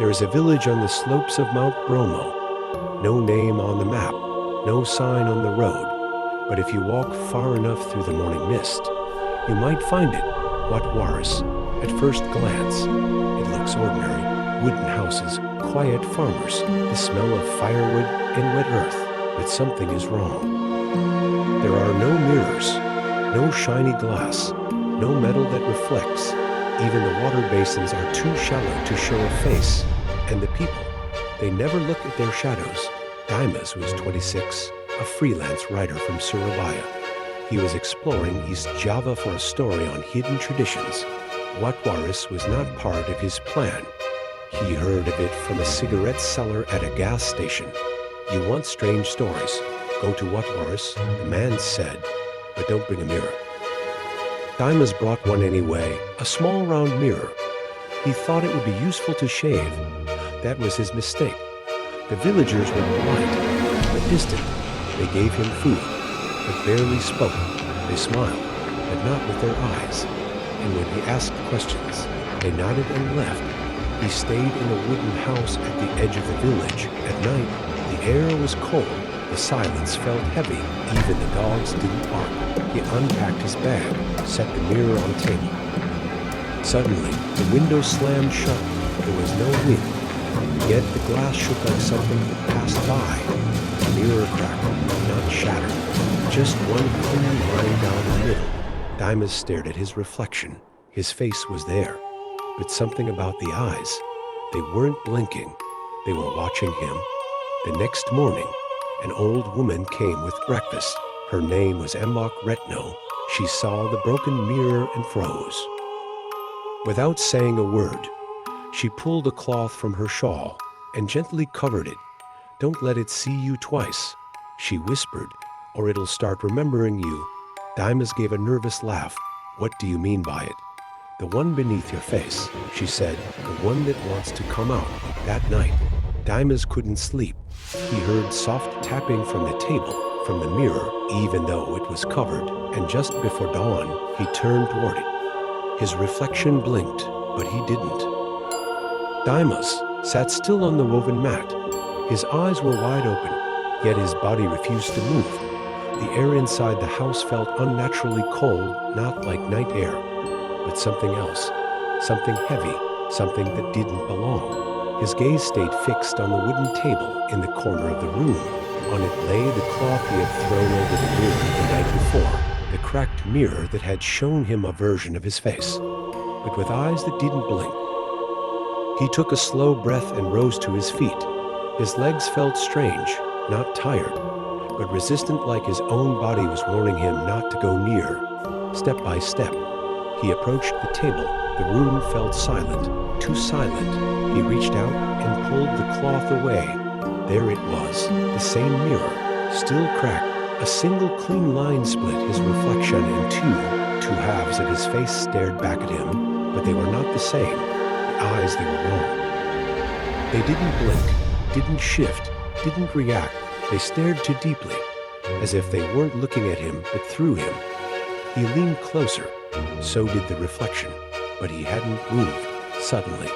There is a village on the slopes of Mount Bromo. No name on the map, no sign on the road. But if you walk far enough through the morning mist, you might find it, Wat Waris. At first glance, it looks ordinary. Wooden houses, quiet farmers, the smell of firewood and wet earth. But something is wrong. There are no mirrors, no shiny glass, no metal that reflects. Even the water basins are too shallow to show a face. And the people, they never look at their shadows. Dimas was 26, a freelance writer from Surabaya. He was exploring East Java for a story on hidden traditions. Wat Waris was not part of his plan. He heard of it from a cigarette seller at a gas station. You want strange stories? Go to Wat Waris, the man said, but don't bring a mirror. Dimas brought one anyway, a small round mirror. He thought it would be useful to shave. That was his mistake. The villagers were polite, but distant. They gave him food, but barely spoke. They smiled, but not with their eyes. And when he asked questions, they nodded and left. He stayed in a wooden house at the edge of the village. At night, the air was cold. The silence felt heavy. Even the dogs didn't bark. He unpacked his bag, set the mirror on a table. Suddenly, the window slammed shut. There was no wind. Yet the glass shook like something that passed by. The mirror cracked, not shattered. Just one clean line down the middle. Dimas stared at his reflection. His face was there. But something about the eyes. They weren't blinking. They were watching him. The next morning, an old woman came with breakfast. Her name was Embok Retno. She saw the broken mirror and froze. Without saying a word, she pulled a cloth from her shawl and gently covered it. Don't let it see you twice, she whispered, or it'll start remembering you. Dimas gave a nervous laugh. What do you mean by it? The one beneath your face, she said, the one that wants to come out. That night, Dimas couldn't sleep. He heard soft tapping from the table, from the mirror, even though it was covered, and just before dawn, he turned toward it. His reflection blinked, but he didn't. Dimas sat still on the woven mat. His eyes were wide open, yet his body refused to move. The air inside the house felt unnaturally cold, not like night air, but something else, something heavy, something that didn't belong. His gaze stayed fixed on the wooden table in the corner of the room. On it lay the cloth he had thrown over the mirror the night before, the cracked mirror that had shown him a version of his face, but with eyes that didn't blink. He took a slow breath and rose to his feet. His legs felt strange, not tired, but resistant, like his own body was warning him not to go near. Step by step, he approached the table. The room felt silent, too silent. He reached out and pulled the cloth away. There it was, the same mirror, still cracked. A single clean line split his reflection in two. Two halves of his face stared back at him, but they were not the same. The eyes, they were wrong. They didn't blink, didn't shift, didn't react. They stared too deeply, as if they weren't looking at him, but through him. He leaned closer. So did the reflection, but he hadn't moved. Suddenly,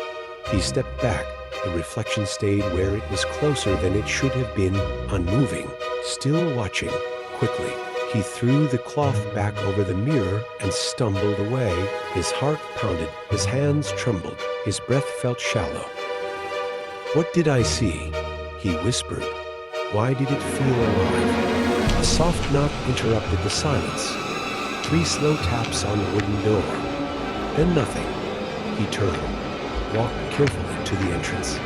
he stepped back. The reflection stayed where it was closer than it should have been, unmoving, still watching. Quickly, he threw the cloth back over the mirror and stumbled away. His heart pounded, his hands trembled, his breath felt shallow. What did I see? He whispered. Why did it feel alive? A soft knock interrupted the silence. 3 slow taps on the wooden door. Then nothing. He turned, walked carefully to the entrance,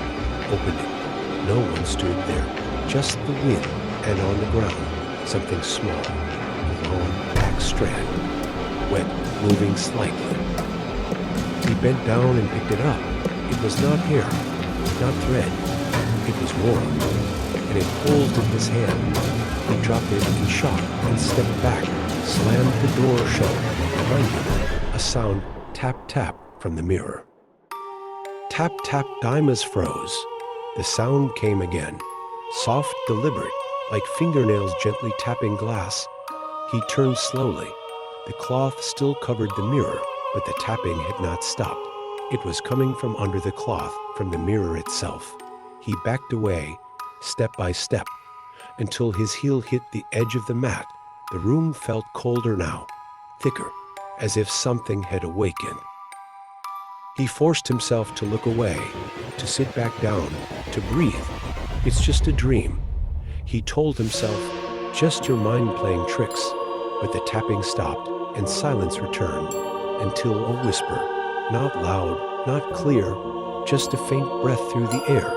opened it. No one stood there, just the wind, and on the ground, something small, a long black strand, wet, moving slightly. He bent down and picked it up. It was not hair, not thread. It was warm, and it pulled in his hand. He dropped it in shock and stepped back, slammed the door shut. Behind him, a sound, tap, tap, from the mirror. Tap, tap. Dimas froze. The sound came again, soft, deliberate, like fingernails gently tapping glass. He turned slowly. The cloth still covered the mirror, but the tapping had not stopped. It was coming from under the cloth, from the mirror itself. He backed away, step by step, until his heel hit the edge of the mat. The room felt colder now, thicker, as if something had awakened. He forced himself to look away, to sit back down, to breathe. It's just a dream. He told himself, just your mind playing tricks. But the tapping stopped and silence returned until a whisper, not loud, not clear, just a faint breath through the air.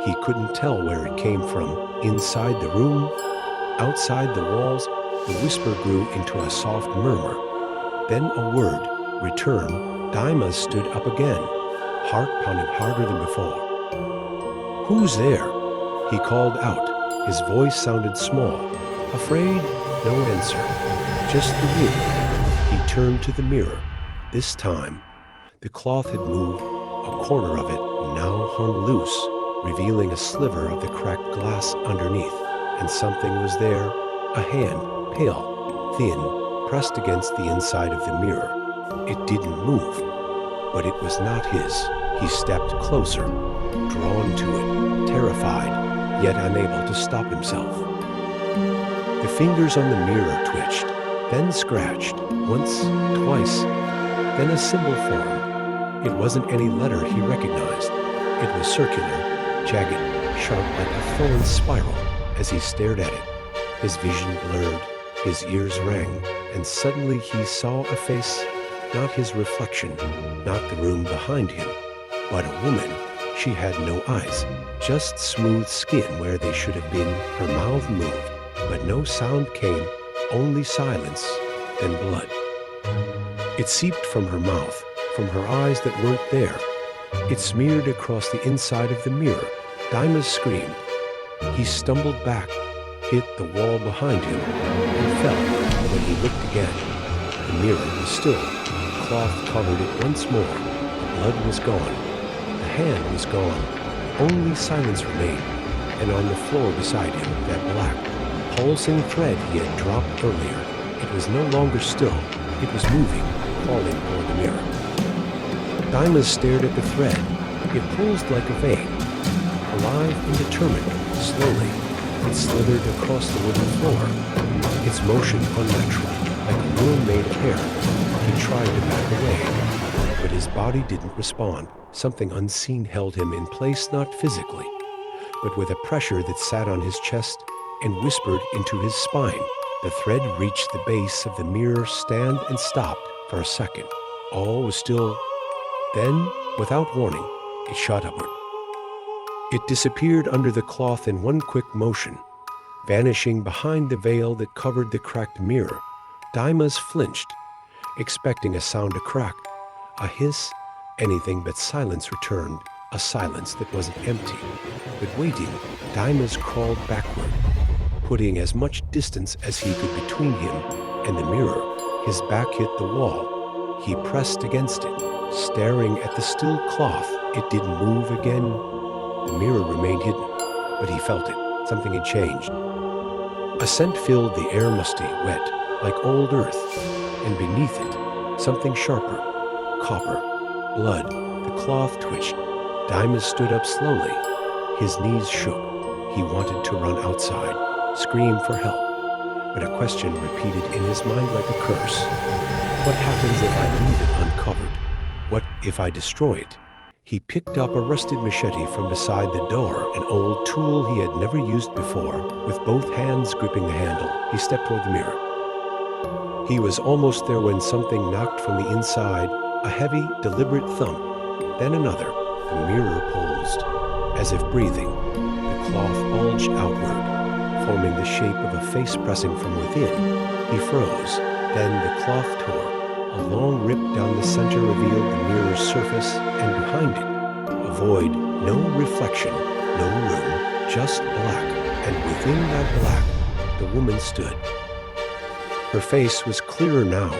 He couldn't tell where it came from, inside the room, outside the walls. The whisper grew into a soft murmur. Then a word, return. Daima stood up again, heart pounding harder than before. Who's there? He called out. His voice sounded small. Afraid? No answer. Just the wind. He turned to the mirror. This time, the cloth had moved. A corner of it now hung loose, revealing a sliver of the cracked glass underneath. And something was there, a hand, pale, thin, pressed against the inside of the mirror. It didn't move, but it was not his. He stepped closer, drawn to it, terrified, yet unable to stop himself. The fingers on the mirror twitched, then scratched, once, twice, then a symbol formed. It wasn't any letter he recognized. It was circular, jagged, sharp like a thorn spiral. As he stared at it, his vision blurred, his ears rang, and suddenly he saw a face, not his reflection, not the room behind him, but a woman. She had no eyes, just smooth skin where they should have been. Her mouth moved, but no sound came, only silence, then blood. It seeped from her mouth, from her eyes that weren't there. It smeared across the inside of the mirror. Daima screamed. He stumbled back, hit the wall behind him, and fell. When he looked again, the mirror was still. The cloth covered it once more. The blood was gone. The hand was gone. Only silence remained, and on the floor beside him, that black, pulsing thread he had dropped earlier. It was no longer still. It was moving, crawling toward the mirror. Daima stared at the thread. It pulsed like a vein, alive and determined. Slowly, it slithered across the wooden floor, its motion unnatural, like a worm made of hair. He tried to back away, but his body didn't respond. Something unseen held him in place, not physically, but with a pressure that sat on his chest and whispered into his spine. The thread reached the base of the mirror stand and stopped for a second. All was still. Then, without warning, it shot upward. It disappeared under the cloth in one quick motion, vanishing behind the veil that covered the cracked mirror. Daima's flinched, expecting a sound to crack, a hiss. Anything but silence returned, a silence that wasn't empty. But waiting, Daima's crawled backward, putting as much distance as he could between him and the mirror. His back hit the wall. He pressed against it, staring at the still cloth. It didn't move again. The mirror remained hidden, but he felt it. Something had changed. A scent filled the air, musty, wet, like old earth, and beneath it, something sharper, copper, blood. The cloth twitched. Daima stood up slowly. His knees shook. He wanted to run outside, scream for help, but a question repeated in his mind like a curse. What happens if I leave it uncovered? What if I destroy it? He picked up a rusted machete from beside the door, an old tool he had never used before. With both hands gripping the handle, he stepped toward the mirror. He was almost there when something knocked from the inside, a heavy, deliberate thump, then another. The mirror pulsed, as if breathing. The cloth bulged outward, forming the shape of a face pressing from within. He froze. Then the cloth tore. A long rip down the center revealed the mirror's surface, and behind it, a void, no reflection, no room, just black. And within that black, the woman stood. Her face was clearer now.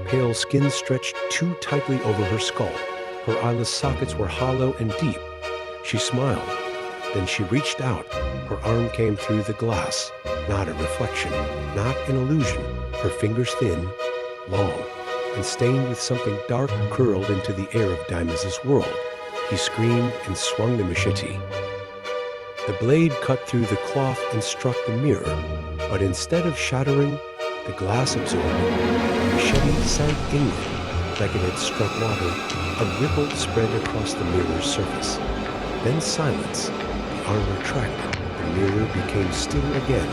Pale skin stretched too tightly over her skull. Her eyeless sockets were hollow and deep. She smiled. Then she reached out. Her arm came through the glass. Not a reflection, not an illusion. Her fingers thin, long, and stained with something dark curled into the air of Dimas' world. He screamed and swung the machete. The blade cut through the cloth and struck the mirror, but instead of shattering, the glass absorbed it. The machete sank inward. Like it had struck water, a ripple spread across the mirror's surface. Then silence. The arm retracted. The mirror became still again,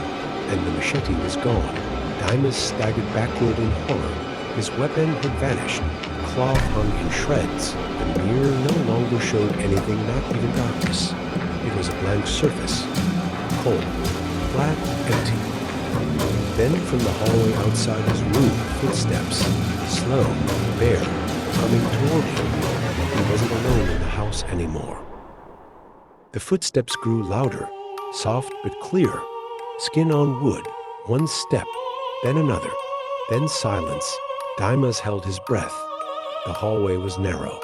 and the machete was gone. Dimas staggered backward in horror. His weapon had vanished. The cloth hung in shreds. The mirror no longer showed anything, not even darkness. It was a blank surface, cold, flat, empty. Then from the hallway outside his room, footsteps, slow, bare, coming toward him. He wasn't alone in the house anymore. The footsteps grew louder, soft but clear, skin on wood, one step, then another, then silence. Dimas held his breath. The hallway was narrow,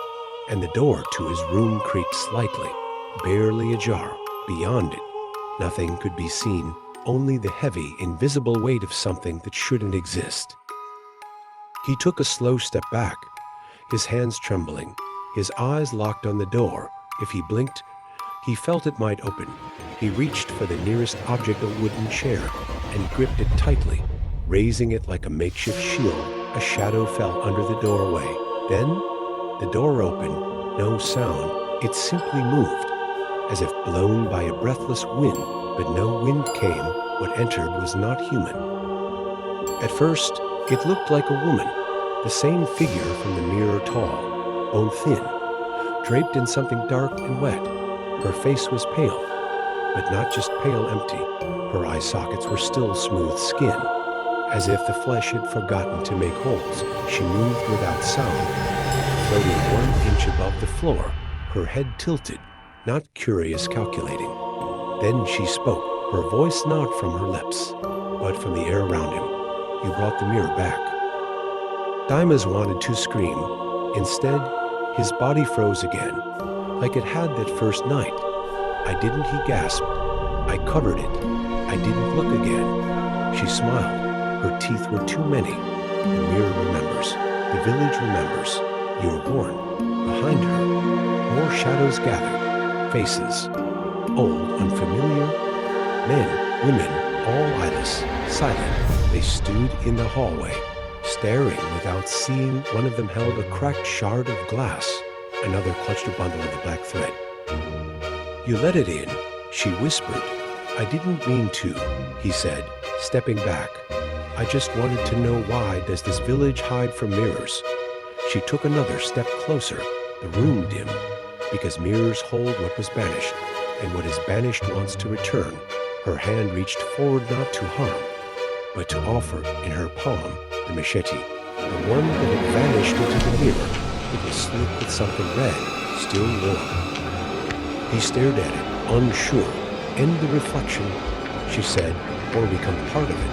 and the door to his room creaked slightly, barely ajar. Beyond it, nothing could be seen, only the heavy, invisible weight of something that shouldn't exist. He took a slow step back, his hands trembling, his eyes locked on the door. If he blinked, he felt it might open. He reached for the nearest object, a wooden chair, and gripped it tightly, raising it like a makeshift shield. A shadow fell under the doorway. Then, the door opened, no sound. It simply moved, as if blown by a breathless wind, but no wind came. What entered was not human. At first, it looked like a woman, the same figure from the mirror, tall, bone thin, draped in something dark and wet. Her face was pale, but not just pale, empty. Her eye sockets were still smooth skin, as if the flesh had forgotten to make holes. She moved without sound, floating 1 inch above the floor, her head tilted, not curious, calculating. Then she spoke, her voice not from her lips, but from the air around him. You brought the mirror back. Dimas wanted to scream. Instead, his body froze again, like it had that first night. I didn't, he gasped. I covered it. I didn't look again. She smiled. Her teeth were too many. The mirror remembers. The village remembers. You're warned. Behind her, more shadows gather. Faces. Old, unfamiliar. Men, women, all eyeless, silent. They stood in the hallway, staring without seeing. One of them held a cracked shard of glass. Another clutched a bundle of the black thread. You let it in, she whispered. I didn't mean to, he said, stepping back. I just wanted to know, why does this village hide from mirrors? She took another step closer, the room dim, because mirrors hold what was banished, and what is banished wants to return. Her hand reached forward, not to harm, but to offer in her palm the machete, the one that had vanished into the mirror. It was slit with something red, still warm. He stared at it, unsure. End the reflection, she said, or become part of it.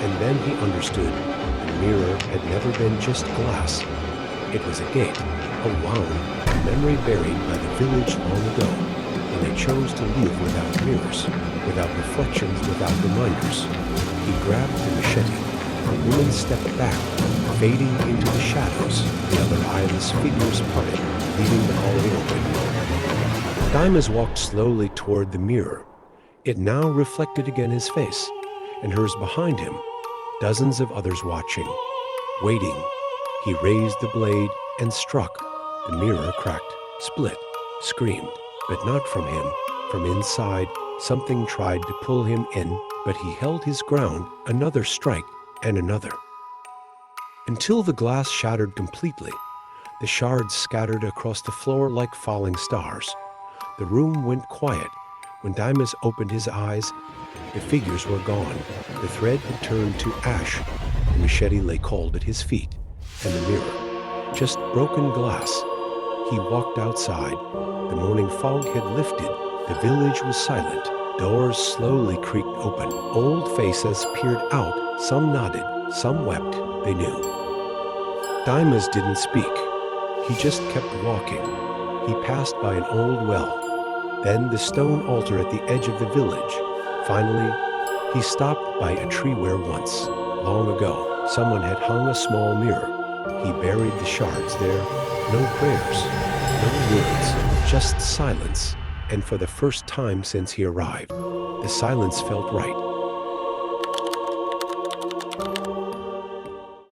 And then he understood. The mirror had never been just glass. It was a gate, a wound, a memory buried by the village long ago, when they chose to live without mirrors, without reflections, without reminders. He grabbed the machete. A woman stepped back, fading into the shadows. The other eyeless figures parted, leaving the hallway open. Dimas walked slowly toward the mirror. It now reflected again his face, and hers behind him, dozens of others watching, waiting. He raised the blade and struck. The mirror cracked, split, screamed, but not from him. From inside, something tried to pull him in, but he held his ground. Another strike, and another, until the glass shattered completely. The shards scattered across the floor like falling stars. The room went quiet. When Dimas opened his eyes, the figures were gone. The thread had turned to ash. The machete lay cold at his feet, and the mirror, just broken glass. He walked outside. The morning fog had lifted. The village was silent. Doors slowly creaked open. Old faces peered out. Some nodded, some wept. They knew. Dimas didn't speak. He just kept walking. He passed by an old well, then the stone altar at the edge of the village. Finally, he stopped by a tree where once, long ago, someone had hung a small mirror. He buried the shards there. No prayers, no words, just silence. And for the first time since he arrived, the silence felt right.